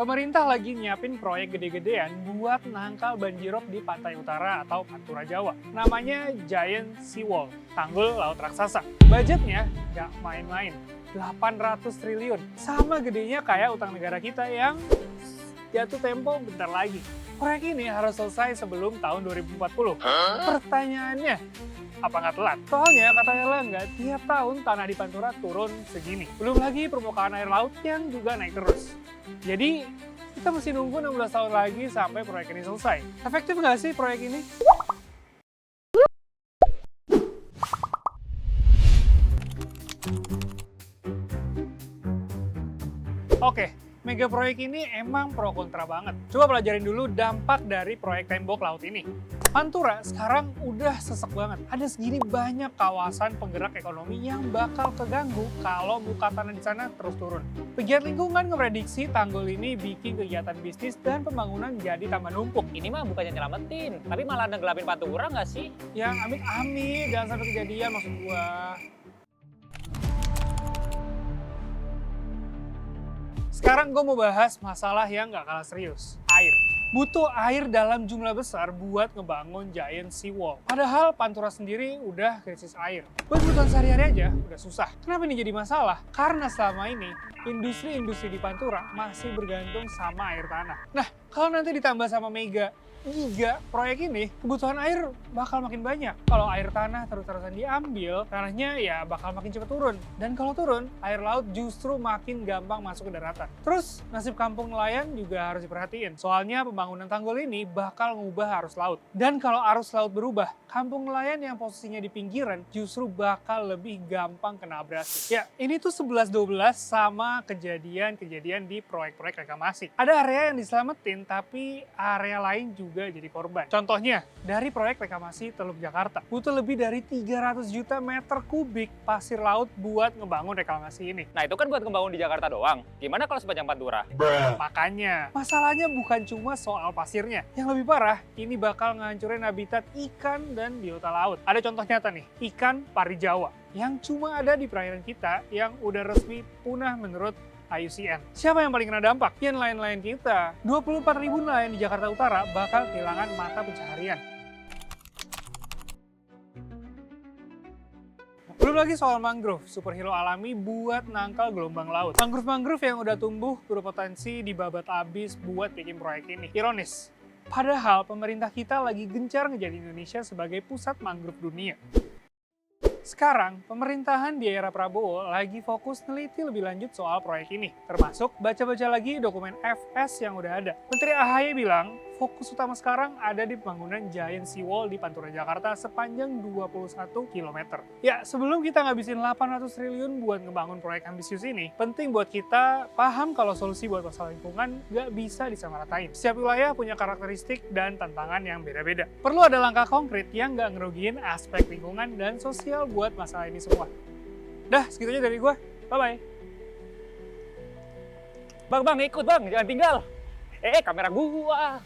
Pemerintah lagi nyiapin proyek gede-gedean buat nangkal banjirop di pantai utara atau Pantura Jawa. Namanya Giant Seawall, tanggul laut raksasa. Budgetnya nggak main-main, 800 triliun. Sama gedenya kayak utang negara kita yang jatuh tempo bentar lagi. Proyek ini harus selesai sebelum tahun 2040. Pertanyaannya, apa nggak telat? Soalnya kata Erlangga, tiap tahun tanah di Pantura turun segini. Belum lagi permukaan air laut yang juga naik terus. Jadi, kita mesti nunggu 16 tahun lagi sampai proyek ini selesai. Efektif nggak sih proyek ini? Oke, mega proyek ini emang pro kontra banget. Coba pelajarin dulu dampak dari proyek tembok laut ini. Pantura sekarang udah sesek banget. Ada segini banyak kawasan penggerak ekonomi yang bakal keganggu kalau muka tanah di sana terus turun. Pegiat lingkungan memprediksi tanggul ini bikin kegiatan bisnis dan pembangunan jadi tambah numpuk. Ini mah bukannya nyelamatin, tapi malah nenggelapin Pantura nggak sih? Yang amit-amit, jangan sampai kejadian maksud gua. Sekarang gue mau bahas masalah yang nggak kalah serius, air. Butuh air dalam jumlah besar buat ngebangun Giant Seawall. Padahal Pantura sendiri udah krisis air. Buat kebutuhan sehari-hari aja udah susah. Kenapa ini jadi masalah? Karena selama ini industri-industri di Pantura masih bergantung sama air tanah. Nah, kalau nanti ditambah sama mega, giga proyek ini, kebutuhan air bakal makin banyak. Kalau air tanah terus-terusan diambil, tanahnya ya bakal makin cepat turun. Dan kalau turun, air laut justru makin gampang masuk ke daratan. Terus, nasib kampung nelayan juga harus diperhatiin. Soalnya pembangunan tanggul ini bakal ngubah arus laut. Dan kalau arus laut berubah, kampung nelayan yang posisinya di pinggiran justru bakal lebih gampang kena abrasi. Ya, ini tuh 11-12 sama kejadian-kejadian di proyek-proyek reklamasi. Ada area yang diselamatin, tapi area lain juga jadi korban. Contohnya, dari proyek reklamasi Teluk Jakarta, butuh lebih dari 300 juta meter kubik pasir laut buat ngebangun reklamasi ini. Nah itu kan buat ngebangun di Jakarta doang. Gimana kalau sepanjang Pantura? Makanya, masalahnya bukan cuma soal pasirnya. Yang lebih parah, ini bakal ngancurin habitat ikan dan biota laut. Ada contoh nyata nih, ikan pari Jawa, yang cuma ada di perairan kita yang udah resmi punah menurut IUCN. Siapa yang paling kena dampak? Ya nelayan-nelayan kita. 24.000 nelayan di Jakarta Utara bakal kehilangan mata pencaharian. Belum lagi soal mangrove, superhero alami buat nangkal gelombang laut. Mangrove-mangrove yang udah tumbuh berpotensi dibabat abis buat bikin proyek ini. Ironis, padahal pemerintah kita lagi gencar ngejadiin Indonesia sebagai pusat mangrove dunia. Sekarang, pemerintahan di era Prabowo lagi fokus neliti lebih lanjut soal proyek ini. Termasuk baca-baca lagi dokumen FS yang udah ada. Menteri AHY bilang, fokus utama sekarang ada di pembangunan Giant Seawall di Pantura Jakarta sepanjang 21 km. Ya, sebelum kita ngabisin 800 triliun buat ngebangun proyek ambisius ini, penting buat kita paham kalau solusi buat masalah lingkungan nggak bisa disamaratain. Setiap wilayah punya karakteristik dan tantangan yang beda-beda. Perlu ada langkah konkret yang nggak ngerugiin aspek lingkungan dan sosial buat masalah ini semua. Dah, segitu aja dari gua. Bye-bye. Bang, ikut bang, jangan tinggal. Kamera gua.